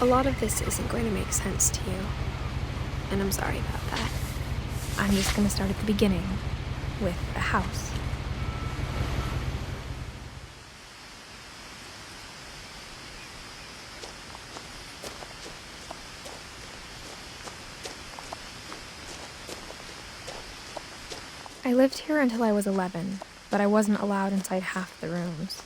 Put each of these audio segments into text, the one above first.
A lot of this isn't going to make sense to you, and I'm sorry about that. I'm just going to start at the beginning, with a house. I lived here until I was 11, but I wasn't allowed inside half the rooms.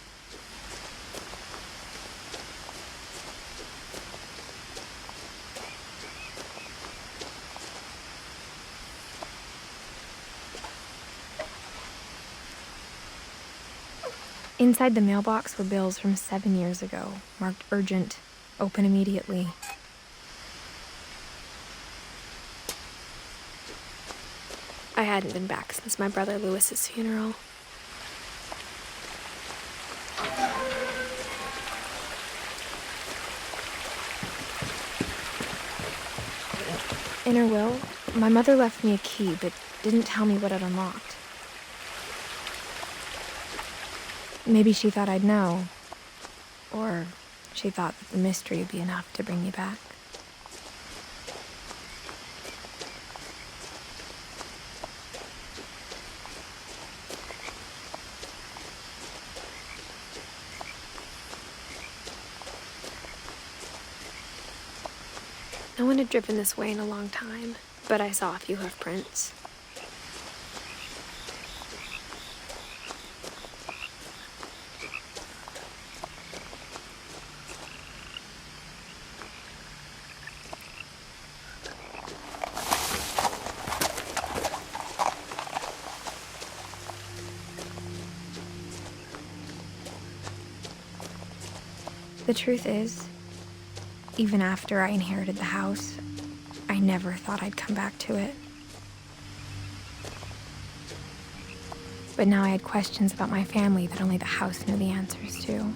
Inside the mailbox were bills from 7 years ago, marked urgent, open immediately. I hadn't been back since my brother Lewis's funeral. In her will, my mother left me a key, but didn't tell me what it unlocked. Maybe she thought I'd know, or she thought that the mystery would be enough to bring me back. No one had driven this way in a long time, but I saw a few hoof prints. The truth is, even after I inherited the house, I never thought I'd come back to it. But now I had questions about my family that only the house knew the answers to.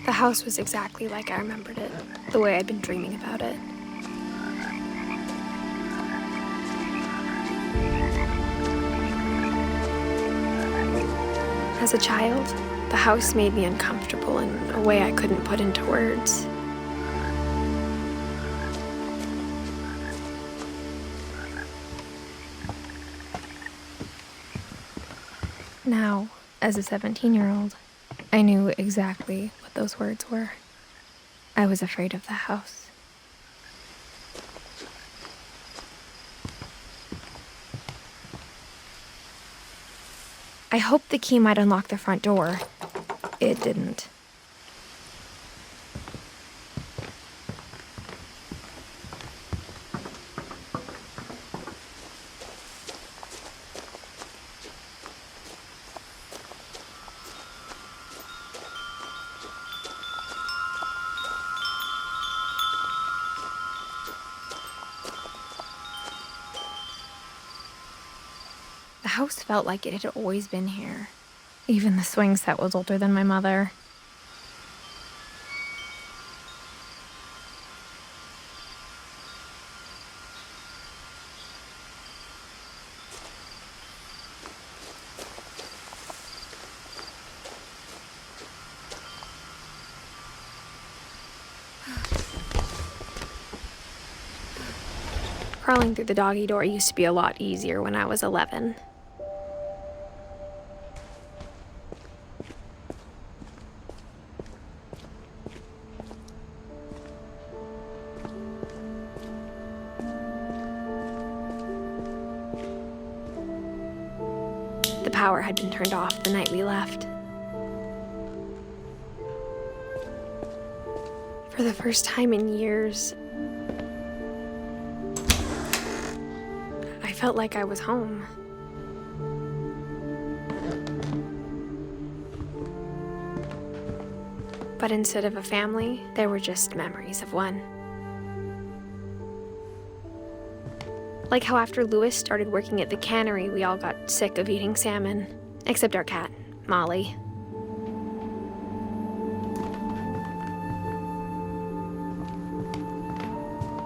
The house was exactly like I remembered it, the way I'd been dreaming about it. As a child, the house made me uncomfortable in a way I couldn't put into words. Now, as a 17-year-old, I knew exactly what those words were. I was afraid of the house. I hoped the key might unlock the front door. It didn't. The house felt like it had always been here. Even the swing set was older than my mother. Crawling through the doggy door used to be a lot easier when I was 11. The power had been turned off the night we left. For the first time in years, I felt like I was home. But instead of a family, there were just memories of one. Like how after Louis started working at the cannery, we all got sick of eating salmon, except our cat, Molly.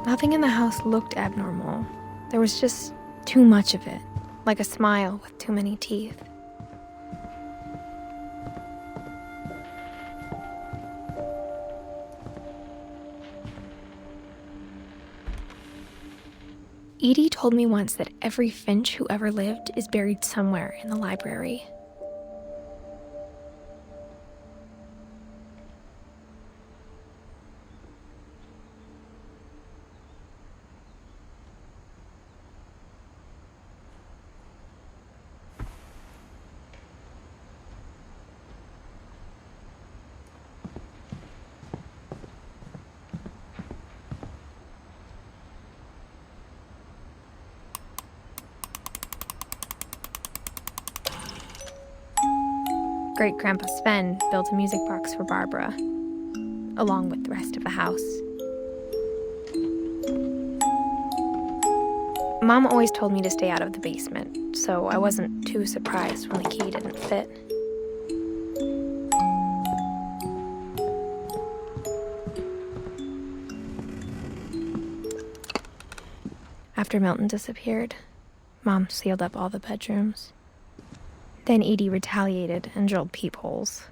Nothing in the house looked abnormal. There was just too much of it, like a smile with too many teeth. Edie told me once that every Finch who ever lived is buried somewhere in the library. Great-Grandpa Sven built a music box for Barbara, along with the rest of the house. Mom always told me to stay out of the basement, so I wasn't too surprised when the key didn't fit. After Milton disappeared, Mom sealed up all the bedrooms. Then Edie retaliated and drilled peepholes.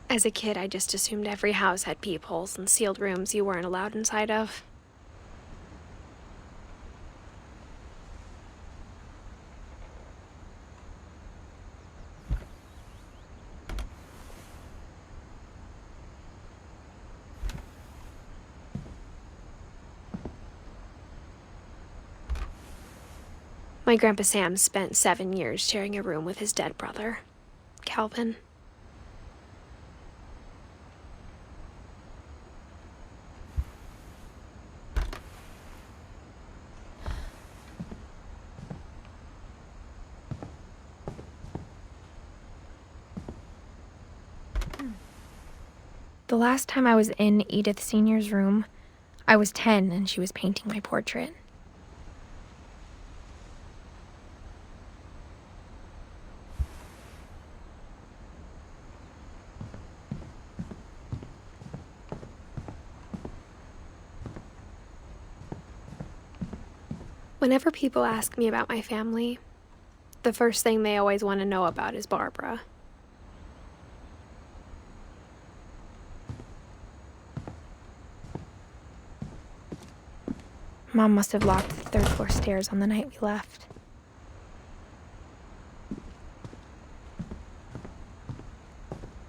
As a kid, I just assumed every house had peepholes and sealed rooms you weren't allowed inside of. My Grandpa Sam spent 7 years sharing a room with his dead brother, Calvin. The last time I was in Edith Sr.'s room, I was 10 and she was painting my portrait. Whenever people ask me about my family, the first thing they always want to know about is Barbara. Mom must have locked the third-floor stairs on the night we left.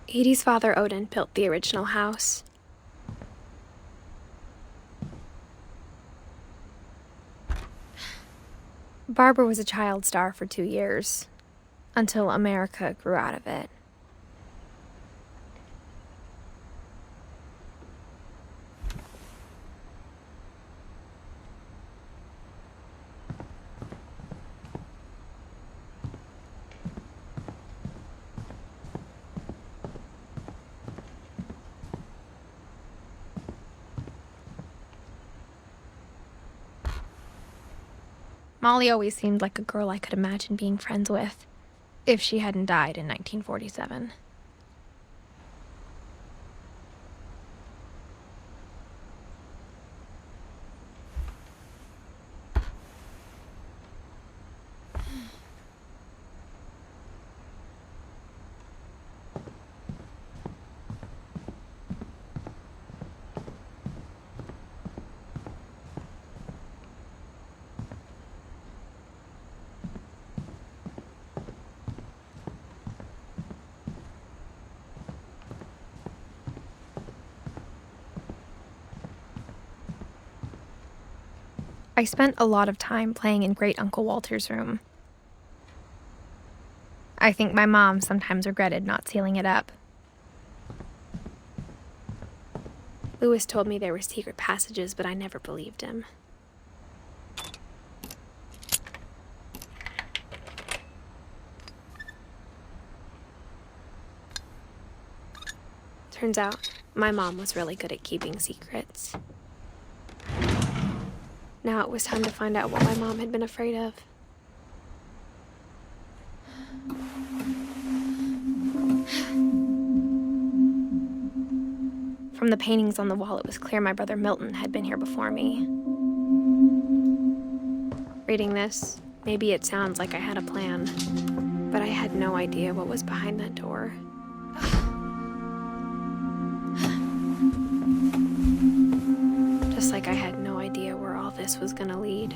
Edie's father, Odin, built the original house. Barbara was a child star for 2 years, until America grew out of it. Molly always seemed like a girl I could imagine being friends with, if she hadn't died in 1947. I spent a lot of time playing in Great Uncle Walter's room. I think my mom sometimes regretted not sealing it up. Louis told me there were secret passages, but I never believed him. Turns out, my mom was really good at keeping secrets. Now it was time to find out what my mom had been afraid of. From the paintings on the wall, it was clear my brother Milton had been here before me. Reading this, maybe it sounds like I had a plan, but I had no idea what was behind that door. Just like I had no idea where all this was gonna lead.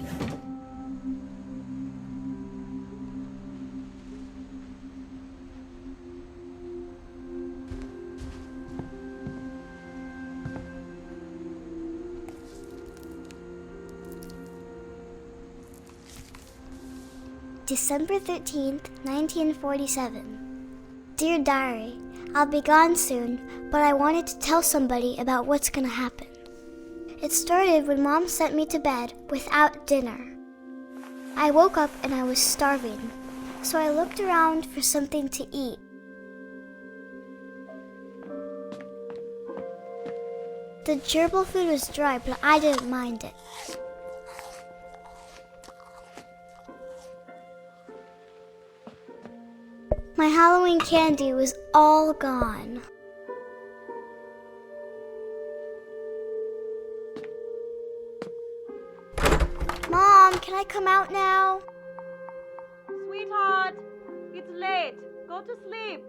December 13th, 1947. Dear Diary, I'll be gone soon, but I wanted to tell somebody about what's gonna happen. It started when Mom sent me to bed without dinner. I woke up and I was starving, so I looked around for something to eat. The gerbil food was dry, but I didn't mind it. My Halloween candy was all gone. Mom, can I come out now? Sweetheart, it's late. Go to sleep.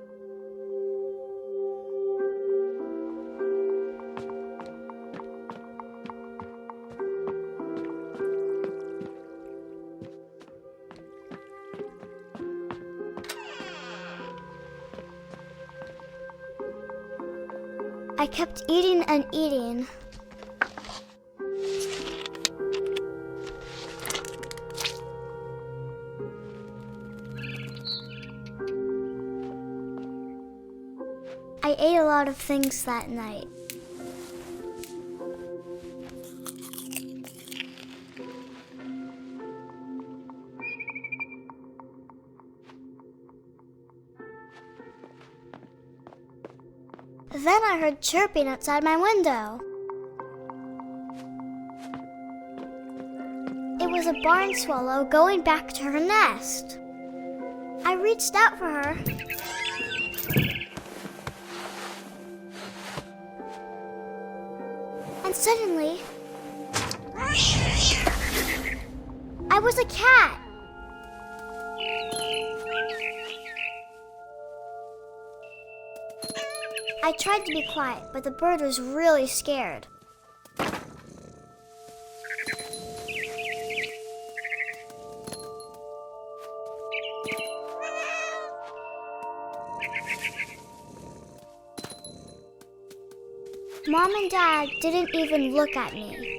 I kept eating and eating. I ate a lot of things that night. Then I heard chirping outside my window. It was a barn swallow going back to her nest. I reached out for her. And suddenly, I was a cat. I tried to be quiet, but the bird was really scared. Mom and Dad didn't even look at me.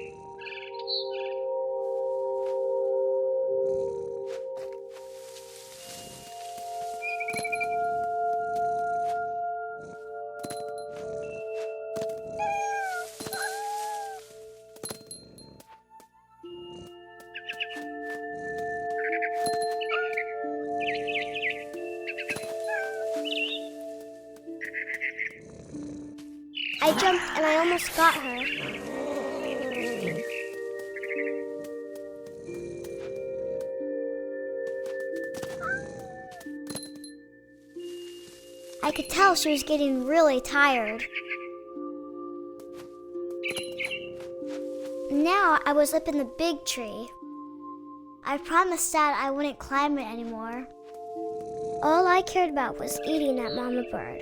I jumped and I almost got her. I could tell she was getting really tired. Now I was up in the big tree. I promised Dad I wouldn't climb it anymore. All I cared about was eating that mama bird.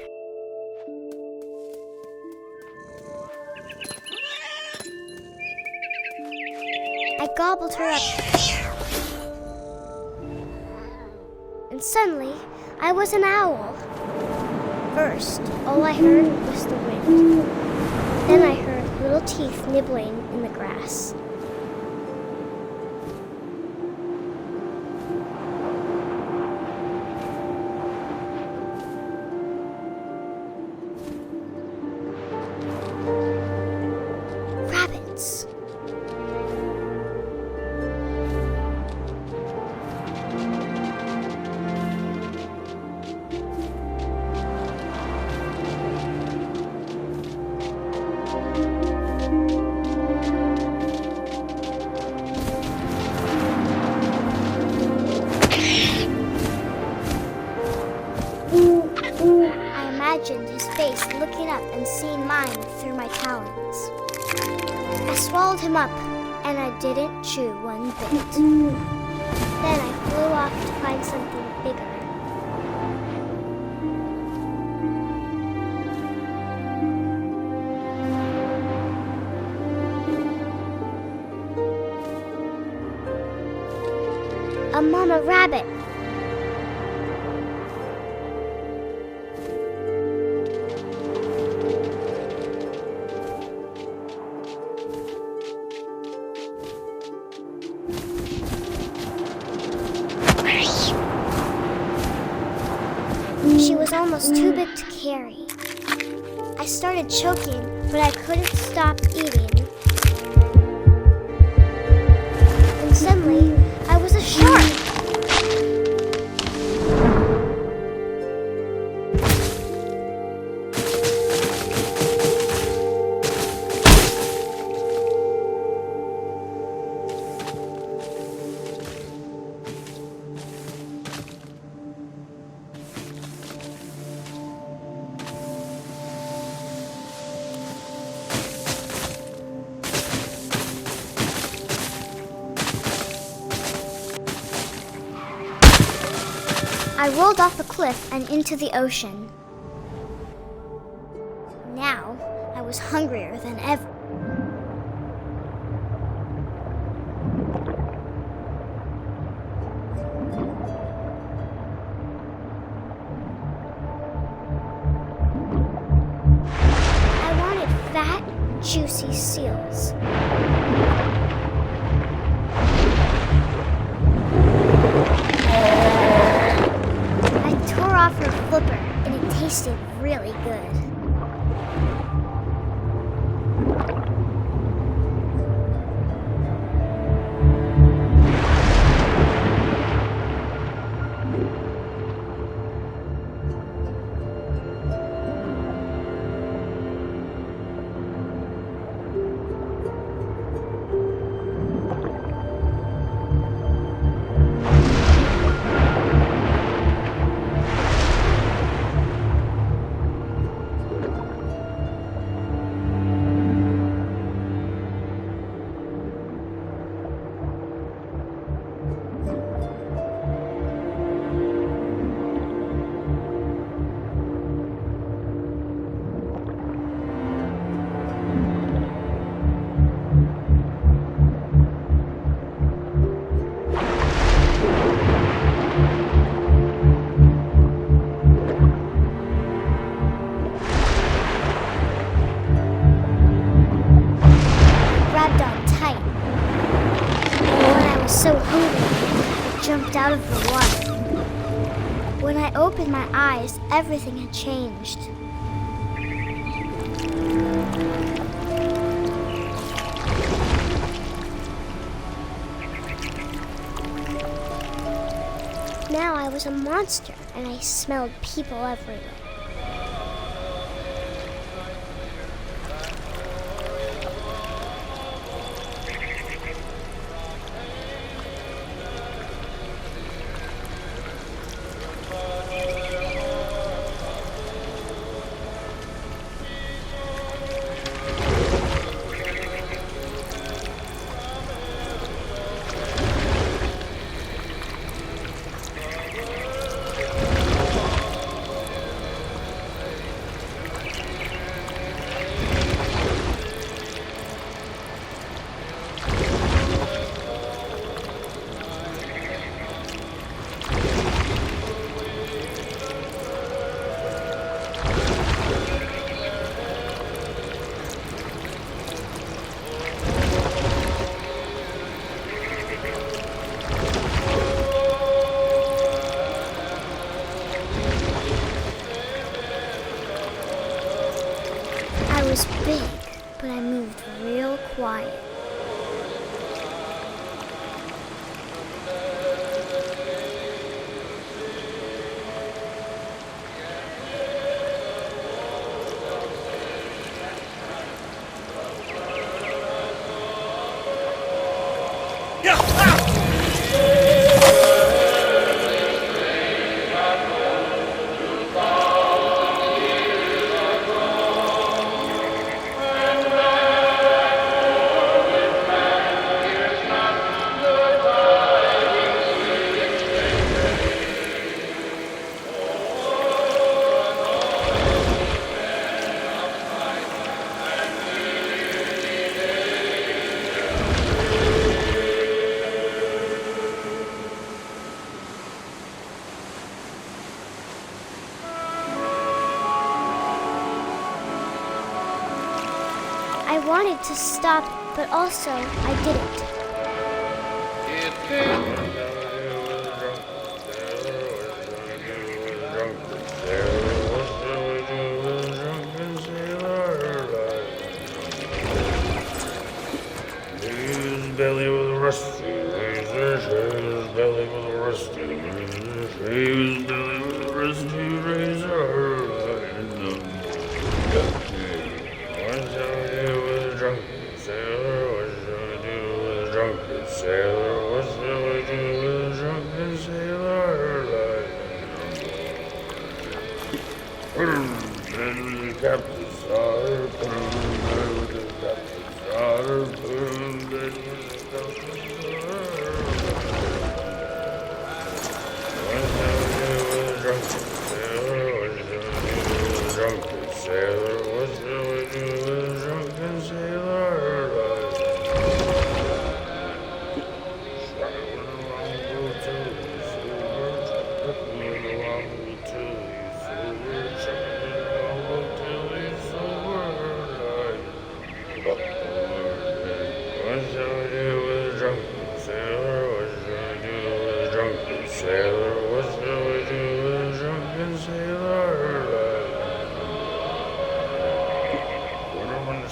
I gobbled her up. And suddenly, I was an owl. First, all I heard was the wind. Then I heard little teeth nibbling in the grass. imagined his face looking up and seeing mine through my talons. I swallowed him up, and I didn't chew one bit. Then I flew off to find something bigger. A mama rabbit. She was almost too big to carry. I started choking, but I couldn't stop eating. And suddenly, I was a shark. I rolled off the cliff and into the ocean. Now, I was hungrier than ever. I wanted fat, juicy seals. Off her flipper, and it tasted really good. So hungry, I jumped out of the water. When I opened my eyes, everything had changed. Now I was a monster, and I smelled people everywhere. I was big, but I moved real quiet. I wanted to stop, but also I didn't. His belly was rusty razor, his belly was rusty razor, his belly was rusty razor. What shall I do with a drunken sailor? What shall I do with a drunken sailor? What shall I do with a drunken sailor? Put him in the captain's daughter, put him in bed with the captain's daughter, put him in bed with the captain's daughter. What shall I do with a drunken sailor? What shall I do with a drunken sailor? What shall I do with a drunken sailor?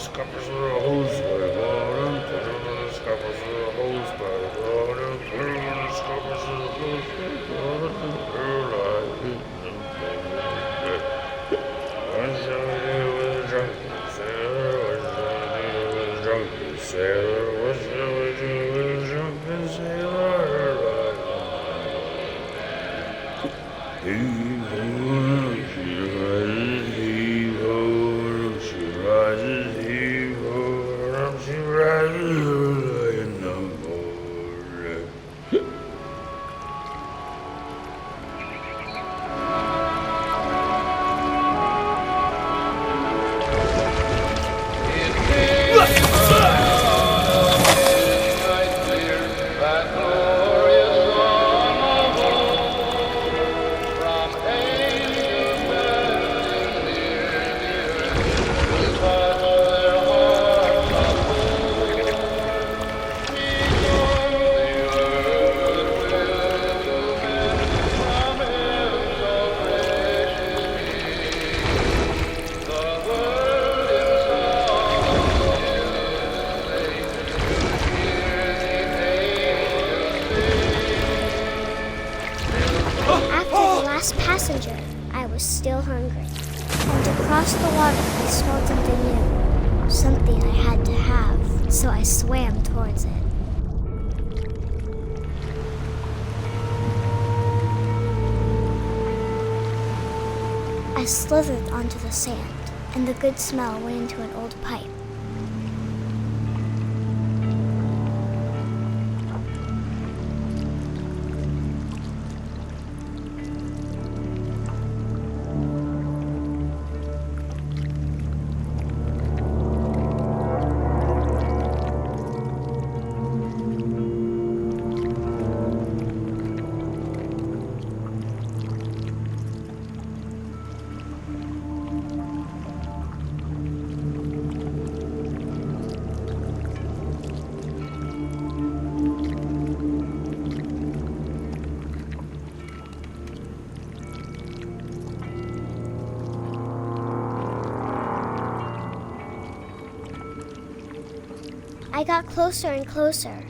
Scuppers with a hose by the bottom, put him in the scuppers with a hose by the bottom, put him in the scuppers with a hose by the bottom, what shall I do with a drunken sailor? What shall I do with a drunken sailor? What shall I do with a drunken sailor? Heave-ho, she rises, heave-ho, she rises, heave-ho, she rises in the morning. Passenger, I was still hungry, and across the water I smelled something new, something I had to have, so I swam towards it. I slithered onto the sand, and the good smell went into an old pipe. I got closer and closer.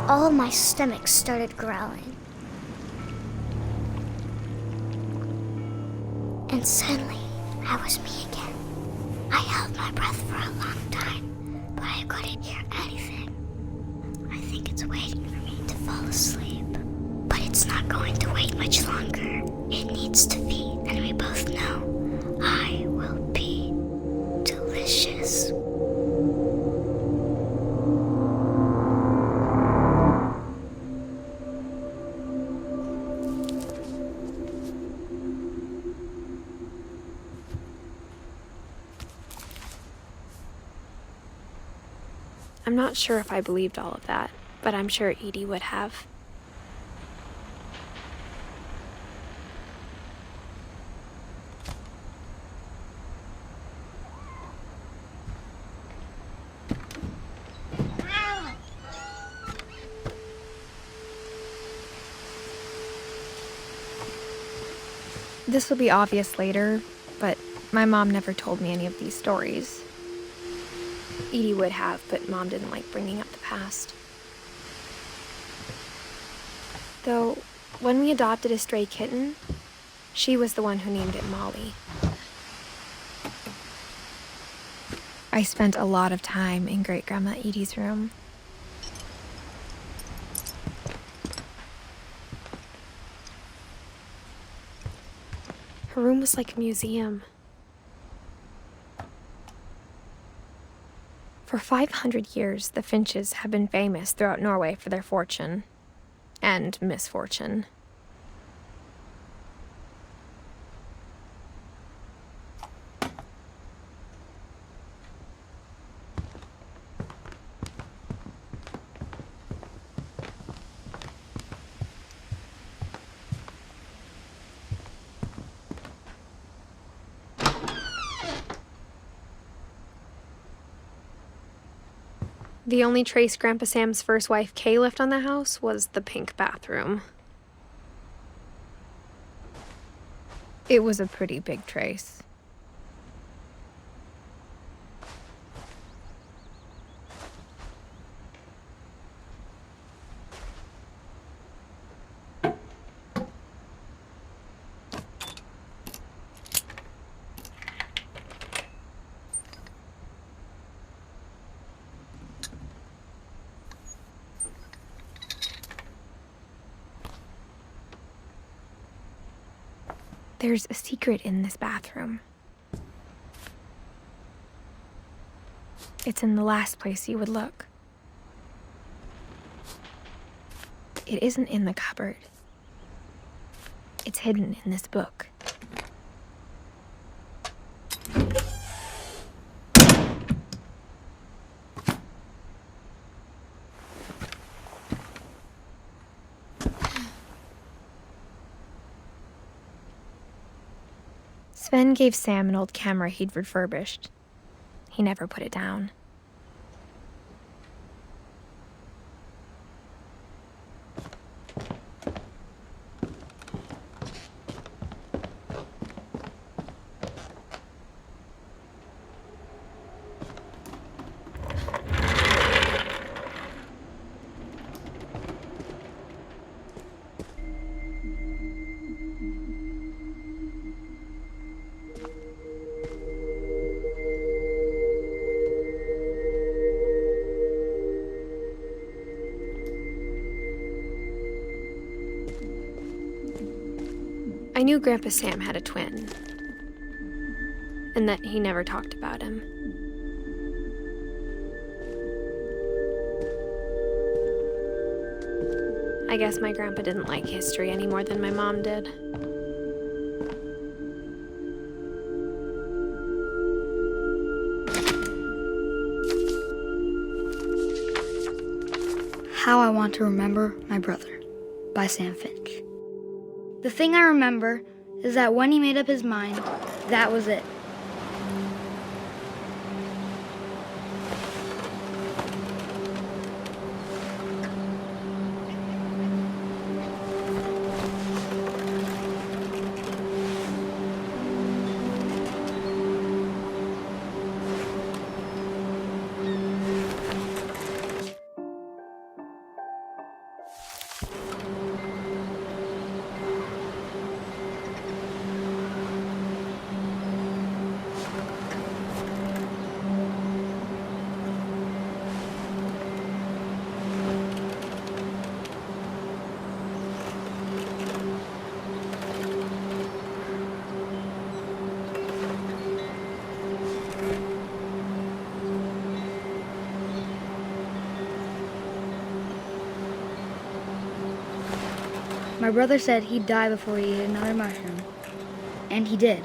All of my stomach started growling. And suddenly, I was me again. I held my breath for a long time, but I couldn't hear anything. I think it's waiting for me to fall asleep. But it's not going to wait much longer. It needs to feed, and we both know I will be delicious. I'm not sure if I believed all of that, but I'm sure Edie would have. This will be obvious later, but my mom never told me any of these stories. Edie would have, but Mom didn't like bringing up the past. Though, when we adopted a stray kitten, she was the one who named it Molly. I spent a lot of time in Great-Grandma Edie's room. Her room was like a museum. For 500 years, the Finches have been famous throughout Norway for their fortune and misfortune. The only trace Grandpa Sam's first wife, Kay, left on the house was the pink bathroom. It was a pretty big trace. There's a secret in this bathroom. It's in the last place you would look. It isn't in the cupboard. It's hidden in this book. Sven gave Sam an old camera he'd refurbished. He never put it down. I knew Grandpa Sam had a twin, and that he never talked about him. I guess my grandpa didn't like history any more than my mom did. How I Want to Remember My Brother by Sam Finch. The thing I remember is that when he made up his mind, that was it. My brother said he'd die before he ate another mushroom. And he did.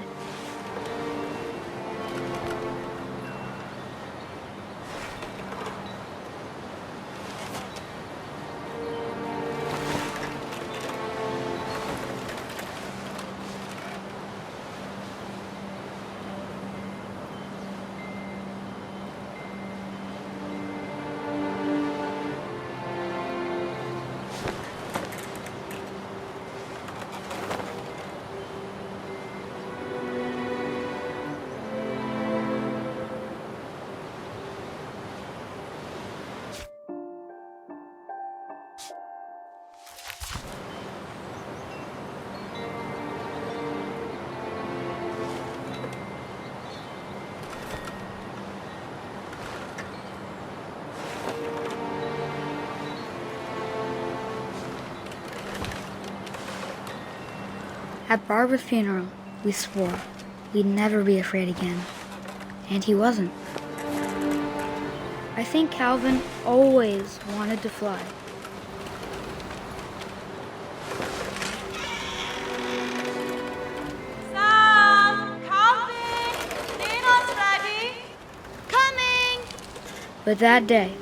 At Barbara's funeral, we swore we'd never be afraid again. And he wasn't. I think Calvin always wanted to fly. Sam, Calvin, dinner's ready. Coming! But that day,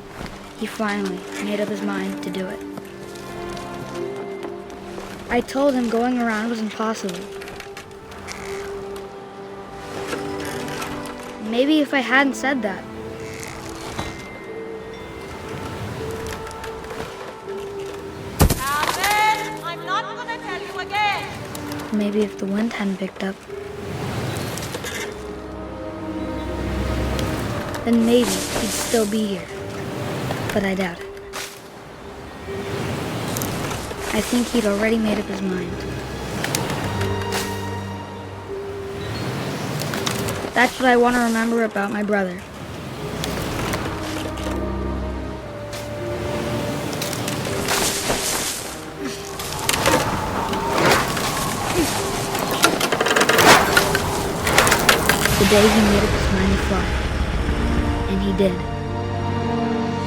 he finally made up his mind to do it. I told him going around was impossible. Maybe if I hadn't said that, Calvin, I'm not gonna tell you again. maybe if the wind hadn't picked up, then maybe he'd still be here. But I doubt it. I think he'd already made up his mind. That's what I want to remember about my brother. The day he made up his mind to fly. And he did.